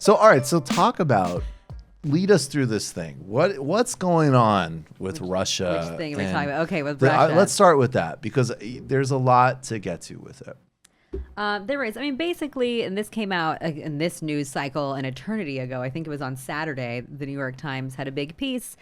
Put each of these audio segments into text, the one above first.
So, all right. So lead us through this thing. What's going on with Russia? Which thing are we talking about? Okay, with Russia. Let's start with that because there's a lot to get to with it. There is. I mean, basically, and this came out in this news cycle an eternity ago. I think it was on Saturday. The New York Times had a big piece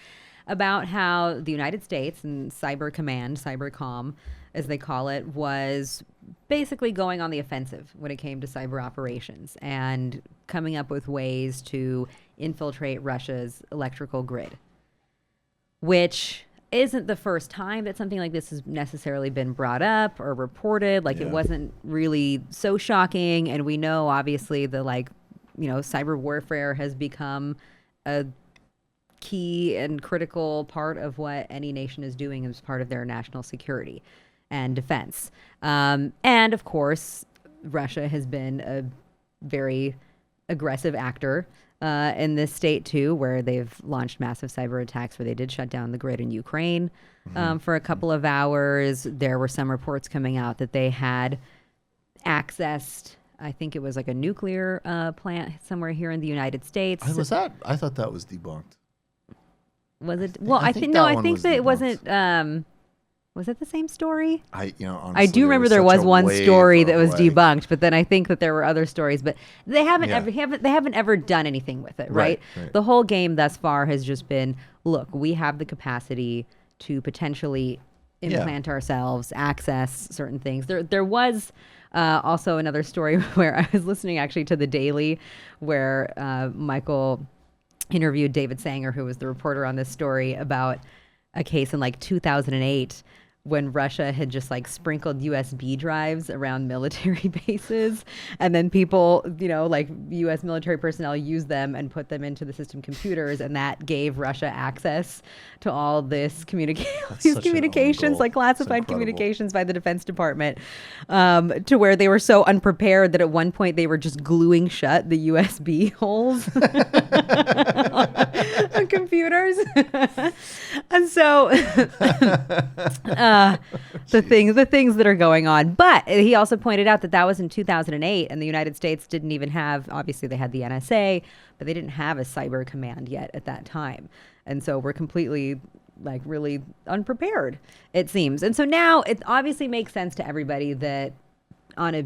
about how the United States and Cyber Command, Cybercom, as they call it, was basically going on the offensive when it came to cyber operations and coming up with ways to infiltrate Russia's electrical grid, which isn't the first time that something like this has necessarily been brought up or reported. Like, it wasn't really so shocking. And we know, obviously, the cyber warfare has become a key and critical part of what any nation is doing as part of their national security and defense. And of course, Russia has been a very aggressive actor in this state too, where they've launched massive cyber attacks where they did shut down the grid in Ukraine for a couple of hours. There were some reports coming out that they had accessed, I think it was like a nuclear plant somewhere here in the United States. I thought that was debunked. Was it? Well, I think that it wasn't. Was it the same story? Honestly, I do remember there was one story that was debunked, but then I think that there were other stories, but they haven't ever done anything with it, right? The whole game thus far has just been, look, we have the capacity to potentially implant ourselves, access certain things. There was also another story where I was listening actually to The Daily, where Michael interviewed David Sanger, who was the reporter on this story, about a case in 2008 when Russia had just sprinkled USB drives around military bases, and then people, US military personnel used them and put them into the system computers, and that gave Russia access to all this communications, classified communications by the Defense Department, to where they were so unprepared that at one point they were just gluing shut the USB holes on computers. And so the things that are going on. But he also pointed out that was in 2008, and the United States didn't even have, obviously they had the NSA, but they didn't have a cyber command yet at that time. And so we're completely really unprepared, it seems. And so now it obviously makes sense to everybody that on a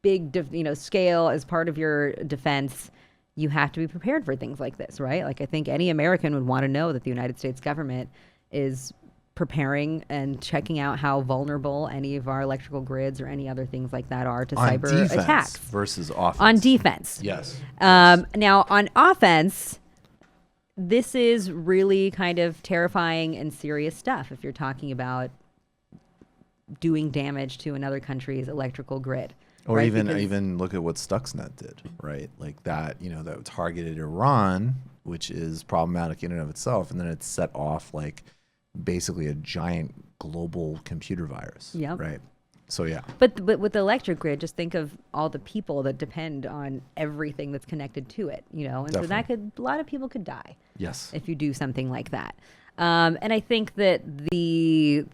big scale, as part of your defense, you have to be prepared for things like this, right? I think any American would want to know that the United States government is preparing and checking out how vulnerable any of our electrical grids or any other things like that are to cyber attacks. Versus offense. On defense. Yes. Now, on offense, this is really kind of terrifying and serious stuff if you're talking about doing damage to another country's electrical grid. Or right? even look at what Stuxnet did, right? That targeted Iran, which is problematic in and of itself, and then it set off basically a giant global computer virus. Yep. Right. So yeah. But with the electric grid, just think of all the people that depend on everything that's connected to it, and Definitely. so a lot of people could die. Yes. If you do something like that. And I think that the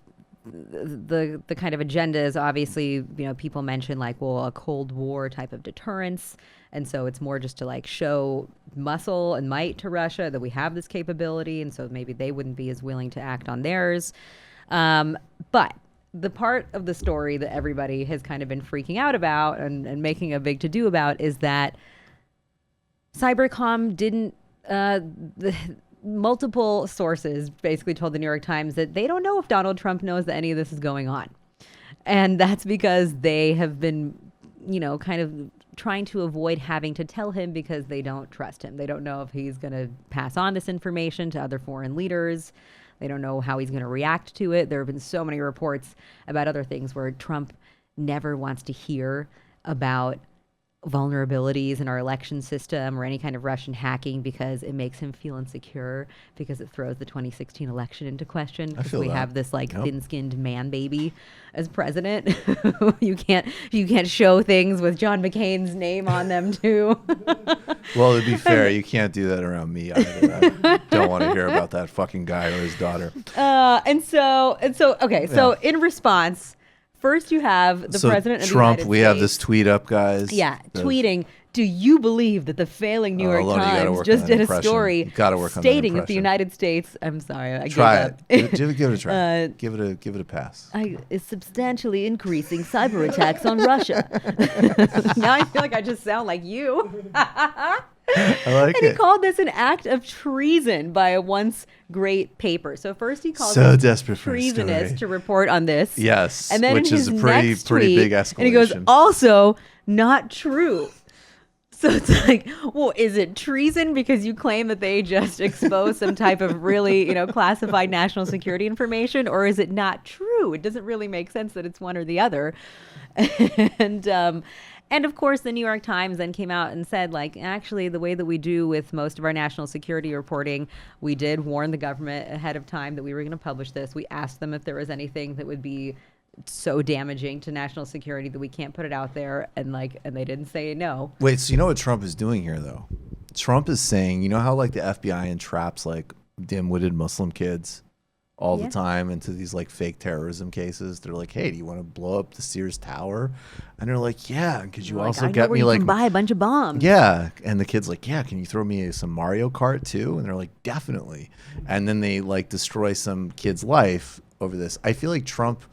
kind of agenda is obviously, people mention a Cold War type of deterrence. And so it's more just to show muscle and might to Russia that we have this capability. And so maybe they wouldn't be as willing to act on theirs. But the part of the story that everybody has kind of been freaking out about and making a big to-do about is that Cybercom didn't, multiple sources basically told the New York Times that they don't know if Donald Trump knows that any of this is going on. And that's because they have been, kind of trying to avoid having to tell him because they don't trust him. They don't know if he's going to pass on this information to other foreign leaders. They don't know how he's going to react to it. There have been so many reports about other things where Trump never wants to hear about vulnerabilities in our election system or any kind of Russian hacking because it makes him feel insecure, because it throws the 2016 election into question, because we have this thin-skinned man baby as president. you can't show things with John McCain's name on them too. Well, to be fair, you can't do that around me either. I don't want to hear about that fucking guy or his daughter. So in response, first, you have the president of Trump, the United we States. have this tweet up, guys. Yeah, tweeting, Do you believe that the failing New York Alona, you gotta Times work just on that did a impression. story You gotta work on that stating that the impression. United States, I'm sorry, I Try gave it. up. Give it a try. Give it a pass. Is substantially increasing cyber attacks on Russia. Now I feel like I just sound like you. I like And he it. called this an act of treason by a once great paper. So first he called So it desperate for a treasonous story. to report on this. Yes, And then which in is his a pretty next pretty tweet, big escalation. and he goes, also not true. So it's like, well, is it treason because you claim that they just exposed some type of really, classified national security information, or is it not true? It doesn't really make sense that it's one or the other. And of course, the New York Times then came out and said, like, actually, the way that we do with most of our national security reporting, we did warn the government ahead of time that we were going to publish this. We asked them if there was anything that would be so damaging to national security that we can't put it out there, and they didn't say no. Wait, so you know what Trump is doing here, though? Trump is saying, you know how like the FBI entraps like dim-witted Muslim kids all the time into these like fake terrorism cases? They're like, hey, do you want to blow up the Sears Tower? And they're like, yeah, could you also get me you like can buy a bunch of bombs? Yeah, and the kid's like, yeah, can you throw me some Mario Kart too? And they're like, definitely. And then they like destroy some kid's life over this. I feel like Trump,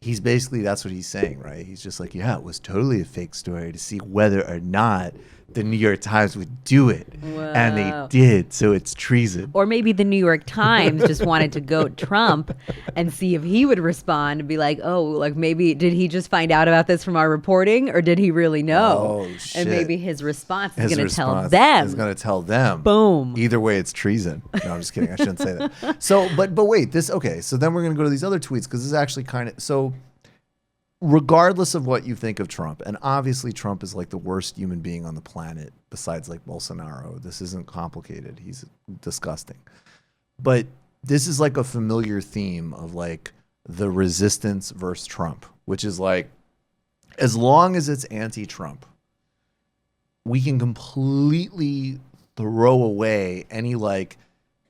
he's basically, that's what he's saying, right? He's just like, yeah, it was totally a fake story to see whether or not the New York Times would do it. Whoa. And they did, so it's treason. Or maybe the New York Times just wanted to goat Trump and see if he would respond and be like, oh, like maybe did he just find out about this from our reporting, or did he really know? Oh, shit. And maybe his response is going to tell response them. is going to tell them. Boom. Either way, it's treason. No, I'm just kidding. I shouldn't say that. So, but wait, okay. So then we're going to go to these other tweets because this is actually kind of, so regardless of what you think of Trump, and obviously Trump is like the worst human being on the planet besides like Bolsonaro. This isn't complicated. He's disgusting. But this is like a familiar theme of like the resistance versus Trump, which is like, as long as it's anti-Trump, we can completely throw away any like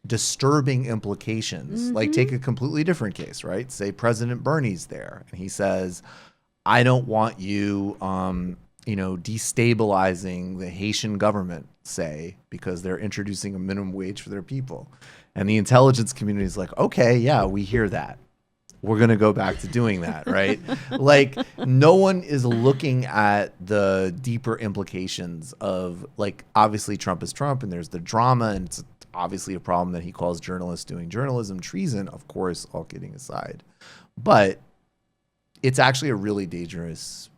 disturbing implications. Mm-hmm. Like take a completely different case, right? Say President Bernie's there and he says, I don't want you, destabilizing the Haitian government, say, because they're introducing a minimum wage for their people. And the intelligence community is like, okay, yeah, we hear that. We're going to go back to doing that, right? Like, no one is looking at the deeper implications of, like, obviously Trump is Trump and there's the drama, and it's obviously a problem that he calls journalists doing journalism treason, of course, all kidding aside. But it's actually a really dangerous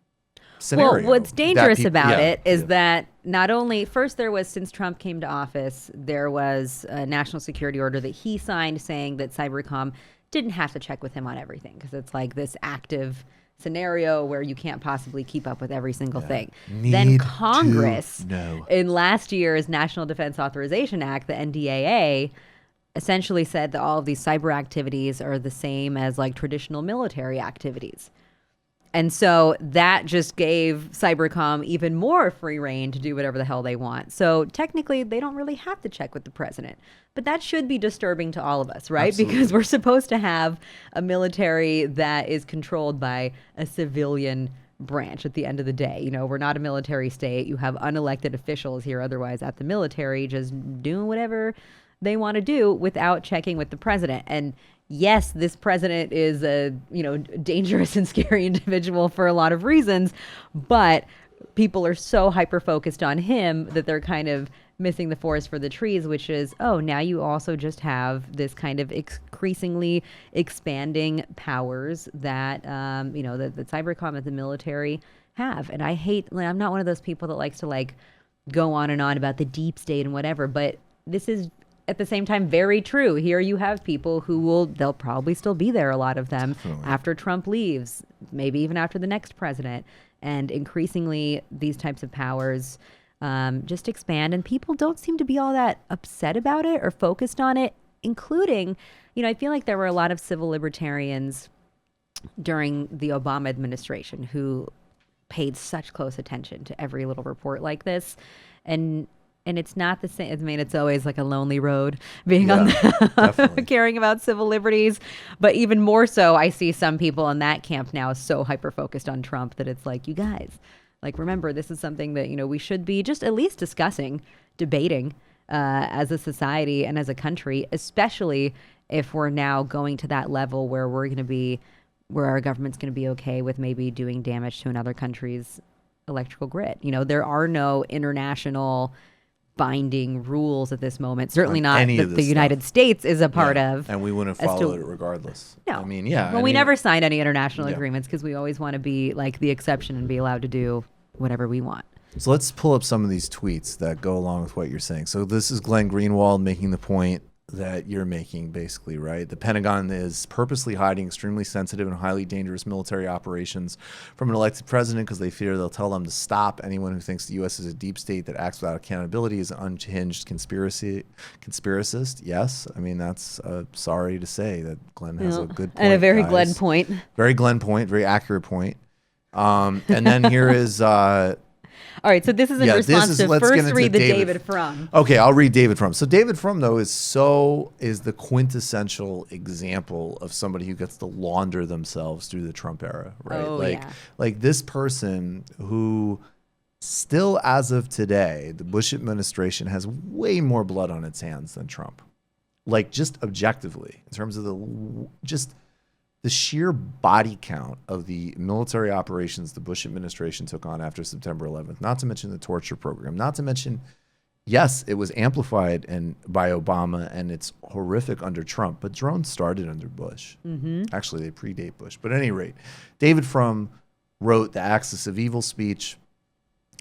scenario. Well, what's dangerous about it is that not only, first there was, since Trump came to office, there was a national security order that he signed saying that Cybercom didn't have to check with him on everything, because it's like this active scenario where you can't possibly keep up with every single thing. Then Congress, in last year's National Defense Authorization Act, the NDAA, essentially said that all of these cyber activities are the same as like traditional military activities. And so that just gave Cybercom even more free reign to do whatever the hell they want. So technically, they don't really have to check with the president. But that should be disturbing to all of us, right? Absolutely. Because we're supposed to have a military that is controlled by a civilian branch at the end of the day. You know, we're not a military state. You have unelected officials here otherwise at the military just doing whatever they want to do without checking with the president. And yes, this president is a, dangerous and scary individual for a lot of reasons, but people are so hyper-focused on him that they're kind of missing the forest for the trees, which is, oh, now you also just have this kind of increasingly expanding powers that, the Cybercom and the military have. And I'm not one of those people that likes to like go on and on about the deep state and whatever, but this is at the same time very true. Here you have people who they'll probably still be there, a lot of them, after Trump leaves, maybe even after the next president. And increasingly these types of powers just expand, and people don't seem to be all that upset about it or focused on it, including, I feel like there were a lot of civil libertarians during the Obama administration who paid such close attention to every little report like this. And it's not the same. I mean, it's always like a lonely road being on the caring about civil liberties. But even more so, I see some people in that camp now so hyper focused on Trump that it's like, you guys, Like, remember, this is something that, we should be just at least discussing, debating as a society and as a country, especially if we're now going to that level where where our government's going to be okay with maybe doing damage to another country's electrical grid. There are no international binding rules at this moment. Certainly not any that of the this United States is a part Yeah. of. And we wouldn't as to- follow it regardless. No. I mean, yeah. Well, we never signed any international Yeah. agreements because we always want to be like the exception and be allowed to do whatever we want. So let's pull up some of these tweets that go along with what you're saying. So this is Glenn Greenwald making the point that you're making, basically, right? The Pentagon is purposely hiding extremely sensitive and highly dangerous military operations from an elected president because they fear they'll tell them to stop. Anyone who thinks the U.S. is a deep state that acts without accountability is an unhinged conspiracist. Yes, I mean, that's sorry to say that Glenn has a good point. And a very guys. Glenn point. Very Glenn point, very accurate point. And then here is... All right, so this is in response to let's get first into read the David. David Frum. Okay, I'll read David Frum. So David Frum, though, is the quintessential example of somebody who gets to launder themselves through the Trump era, right? Oh, yeah. Like this person who still, as of today, the Bush administration has way more blood on its hands than Trump. Like, just objectively, in terms of the sheer body count of the military operations the Bush administration took on after September 11th, not to mention the torture program, not to mention, yes, it was amplified by Obama and it's horrific under Trump, but drones started under Bush. Mm-hmm. Actually, they predate Bush. But at any rate, David Frum wrote The Axis of Evil speech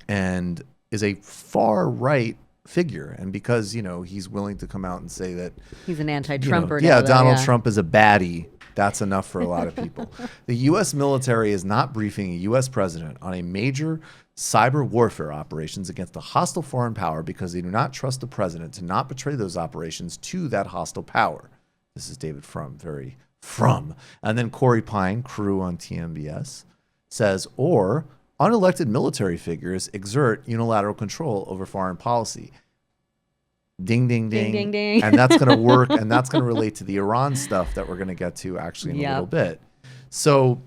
and is a far right figure. And because, he's willing to come out and say that he's an anti-Trumper. Donald Trump is a baddie. That's enough for a lot of people. The U.S. military is not briefing a U.S. president on a major cyber warfare operations against a hostile foreign power because they do not trust the president to not betray those operations to that hostile power. This is David Frum, very Frum. And then Corey Pine, crew on TMBS, says, or unelected military figures exert unilateral control over foreign policy. Ding, ding, ding. Ding, ding, ding. And that's going to work. And that's going to relate to the Iran stuff that we're going to get to actually in a little bit. So,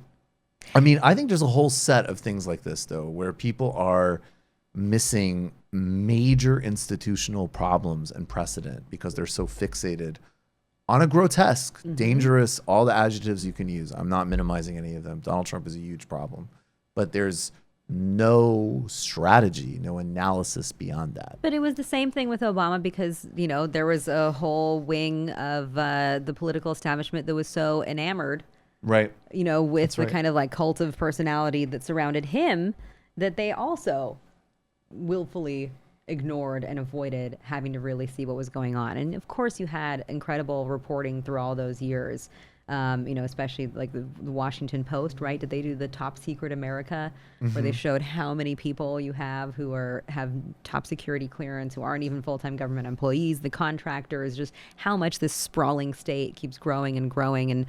I mean, I think there's a whole set of things like this, though, where people are missing major institutional problems and precedent because they're so fixated on a grotesque, dangerous, all the adjectives you can use. I'm not minimizing any of them. Donald Trump is a huge problem. But there's no strategy, no analysis beyond that. But it was the same thing with Obama because, there was a whole wing of the political establishment that was so enamored, right? With That's the right. kind of like cult of personality that surrounded him that they also willfully ignored and avoided having to really see what was going on. And of course, you had incredible reporting through all those years. Especially like the Washington Post, right? Did they do the Top Secret America, where they showed how many people you have who have top security clearance, who aren't even full-time government employees, the contractors, just how much this sprawling state keeps growing and growing. And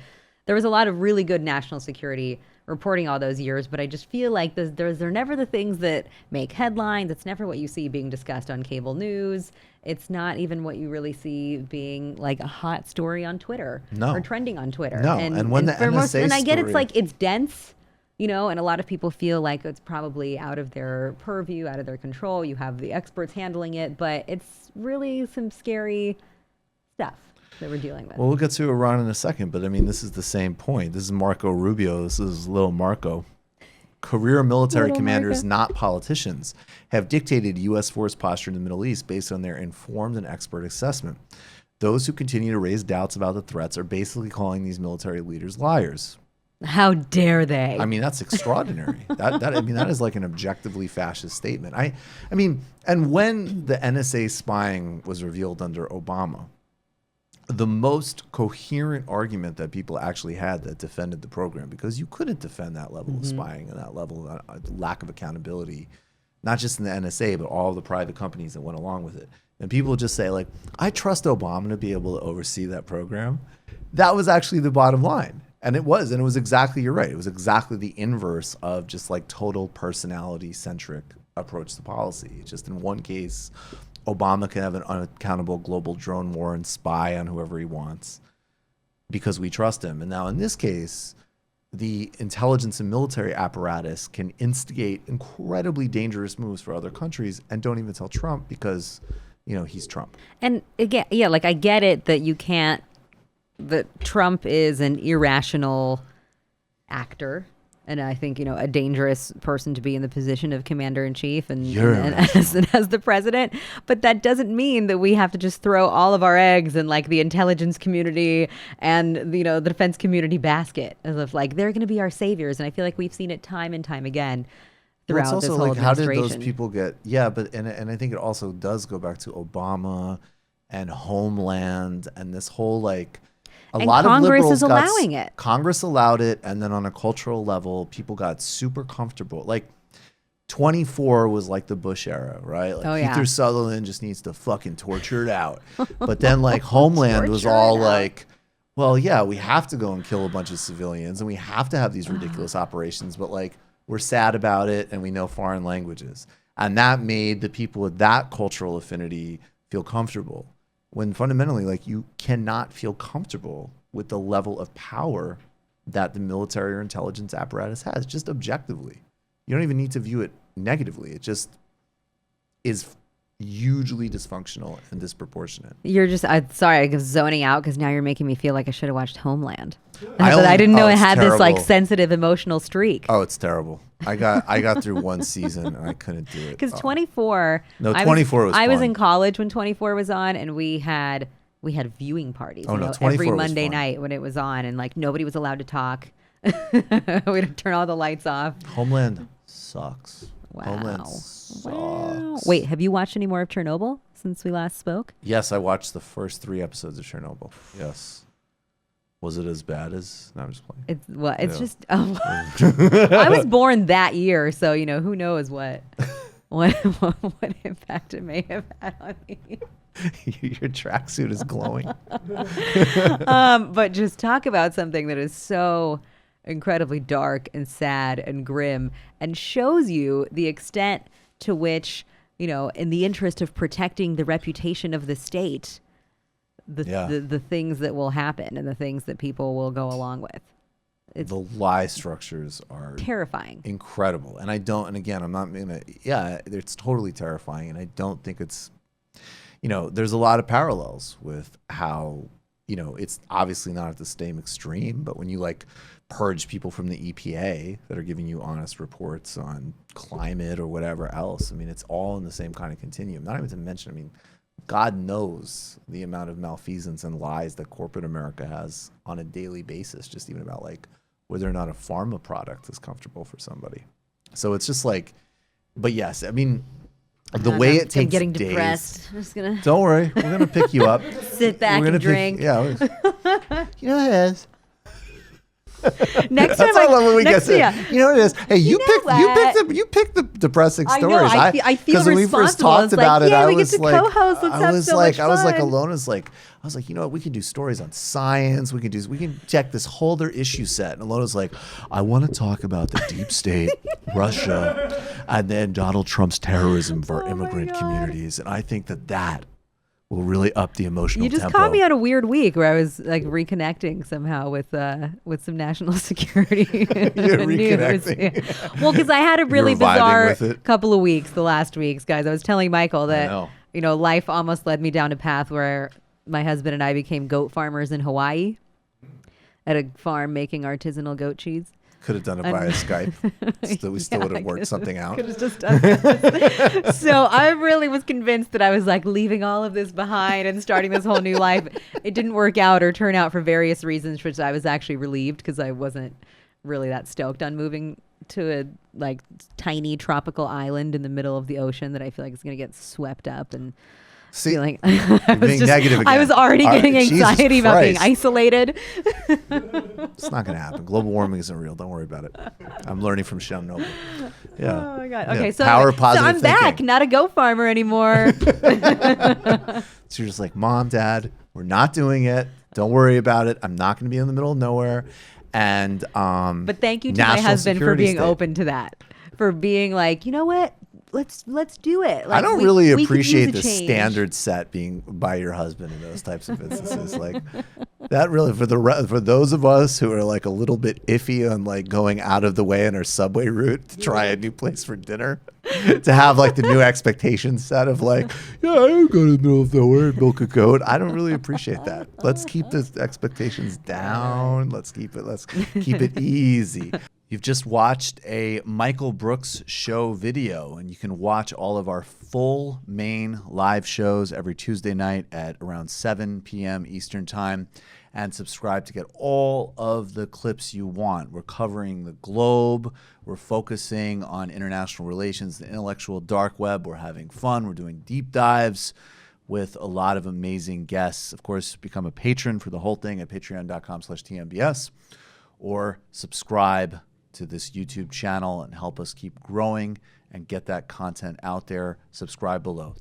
there was a lot of really good national security reporting all those years, but I just feel like they're never the things that make headlines. It's never what you see being discussed on cable news. It's not even what you really see being like a hot story on Twitter or trending on Twitter. No, and when the NSA and I get story- it's like it's dense, and a lot of people feel like it's probably out of their purview, out of their control. You have the experts handling it, but it's really some scary stuff that we're dealing with. Well, we'll get to Iran in a second, but I mean, this is the same point. This is Marco Rubio. This is little Marco. Career military Little commanders, Marco. not politicians, have dictated U.S. force posture in the Middle East based on their informed and expert assessment. Those who continue to raise doubts about the threats are basically calling these military leaders liars. How dare they? I mean, that's extraordinary. that is like an objectively fascist statement. I mean, and when the NSA spying was revealed under Obama, the most coherent argument that people actually had that defended the program, because you couldn't defend that level of spying and that level of lack of accountability, not just in the NSA, but all the private companies that went along with it. And people would just say, like, I trust Obama to be able to oversee that program. That was actually the bottom line. And it was exactly, you're right. It was exactly the inverse of just like total personality centric approach to policy. Just in one case, Obama can have an unaccountable global drone war and spy on whoever he wants because we trust him. And now in this case, the intelligence and military apparatus can instigate incredibly dangerous moves for other countries and don't even tell Trump because, he's Trump. And again, yeah, like I get it that you can't, that Trump is an irrational actor. And I think, a dangerous person to be in the position of commander in chief and as the president. But that doesn't mean that we have to just throw all of our eggs in like the intelligence community and, the defense community basket as if like they're going to be our saviors. And I feel like we've seen it time and time again throughout it's also this whole like, how did administration. those people get? Yeah, but and I think it also does go back to Obama and Homeland and this whole like. And Congress is allowing it. Congress allowed it, and then on a cultural level, people got super comfortable. Like 24 was like the Bush era, right? Like Peter Sutherland just needs to fucking torture it out. But then like Homeland was all like, well, yeah, we have to go and kill a bunch of civilians, and we have to have these ridiculous operations, but like we're sad about it, and we know foreign languages, and that made the people with that cultural affinity feel comfortable. When fundamentally, like, you cannot feel comfortable with the level of power that the military or intelligence apparatus has, just objectively. You don't even need to view it negatively. It just is hugely dysfunctional and disproportionate. You're just, sorry, I was zoning out because now you're making me feel like I should have watched Homeland. I didn't know it had this like sensitive emotional streak. Oh, it's terrible. I got through one season and I couldn't do it. Because 24. No, 24 was I was fun. in college when 24 was on, and we had viewing parties. Oh, no, 24 every was Monday fun. night when it was on, and like nobody was allowed to talk. We'd turn all the lights off. Homeland sucks. Wow. Homeland sucks. Wow. Wait, have you watched any more of Chernobyl since we last spoke? Yes, I watched the first 3 episodes of Chernobyl. Yes. Was it as bad as? No, I'm just playing. It's just. Oh. I was born that year, so who knows what impact it may have had on me. Your tracksuit is glowing. But just talk about something that is so incredibly dark and sad and grim, and shows you the extent to which, in the interest of protecting the reputation of the state, the things that will happen and the things that people will go along with. The lie structures are terrifying, incredible. And again, I'm not gonna, it's totally terrifying. And I don't think it's, there's a lot of parallels with how, it's obviously not at the same extreme, but when you like purge people from the EPA that are giving you honest reports on climate or whatever else, I mean, it's all in the same kind of continuum. Not even to mention, God knows the amount of malfeasance and lies that corporate America has on a daily basis, just even about like whether or not a pharma product is comfortable for somebody. So it's just like, but yes, the way it takes I'm getting days. Depressed. I'm just gonna. Don't worry, we're gonna pick you up. Sit back and drink. It is. Next time I love when we get yeah. You know what it is? Hey, you picked the depressing stories. I feel when we first talked about it, I was like, I was like, Alona's like, you know what? We can do stories on science. We can check this whole other issue set. And Alona's like, I want to talk about the deep state, Russia, and then Donald Trump's terrorism for immigrant communities. And I think that will really up the emotional tempo. You just caught me on a weird week where I was like reconnecting somehow with some national security news. Yeah. Well, because I had a really bizarre couple of weeks, the last weeks, guys. I was telling Michael that life almost led me down a path where my husband and I became goat farmers in Hawaii at a farm making artisanal goat cheese. Could have done it via Skype. We still would have worked something out. Could have just done it. So I really was convinced that I was like leaving all of this behind and starting this whole new life. It didn't work out or turn out for various reasons, which I was actually relieved because I wasn't really that stoked on moving to a like tiny tropical island in the middle of the ocean that I feel like is going to get swept up and. Feeling I was already getting anxiety about being isolated. It's not going to happen. Global warming isn't real. Don't worry about it. I'm learning from Chernobyl. Yeah. Oh my God. Okay, so I'm back, not a goat farmer anymore. So you're just like, Mom, Dad, we're not doing it. Don't worry about it. I'm not going to be in the middle of nowhere. And but thank you to my husband for being open to that, for being like, you know what? Let's do it. Like, I don't really appreciate the standard set being by your husband in those types of instances. Like, That really for those of us who are like a little bit iffy on like going out of the way in our subway route to try a new place for dinner, to have like the new expectation set of like, yeah, I don't go to the middle of nowhere and milk a goat. I don't really appreciate that. Let's keep the expectations down. Let's keep it easy. You've just watched a Michael Brooks show video, and you can watch all of our full main live shows every Tuesday night at around 7 p.m. Eastern Time, and subscribe to get all of the clips you want. We're covering the globe. We're focusing on international relations, the intellectual dark web. We're having fun. We're doing deep dives with a lot of amazing guests. Of course, become a patron for the whole thing at patreon.com/TMBS, or subscribe to this YouTube channel and help us keep growing and get that content out there. Subscribe below.